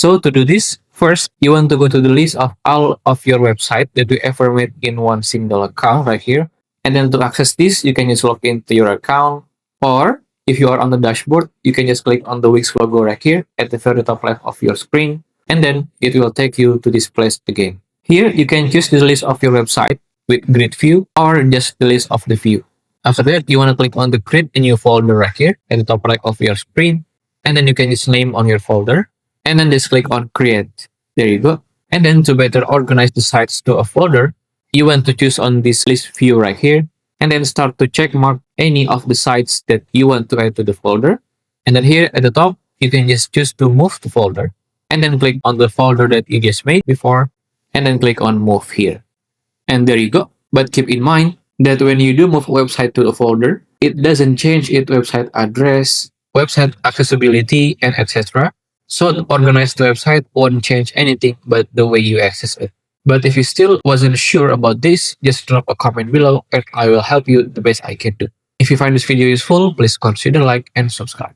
So to do this, first you want to go to the list of all of your website that you ever made in one single account right here. And then to access this, you can just log into your account, or if you are on the dashboard, you can just click on the Wix logo right here at the very top left of your screen, and then it will take you to this place again. Here you can choose the list of your website with grid view or just the list of the view. After that, you want to click on the create a new folder right here at the top right of your screen, and then you can just name on your folder, and then just click on create. There you go. And then to better organize the sites to a folder, you want to choose on this list view right here, and then start to check mark any of the sites that you want to add to the folder. And then here at the top, you can just choose to move the folder, and then click on the folder that you just made before, and then click on move here. And there you go. But keep in mind that when you do move a website to a folder, it doesn't change its website address, website accessibility, and etc. So the organized website won't change anything but the way you access it. But if you still wasn't sure about this, just drop a comment below and I will help you the best I can do. If you find this video useful, please consider like and subscribe.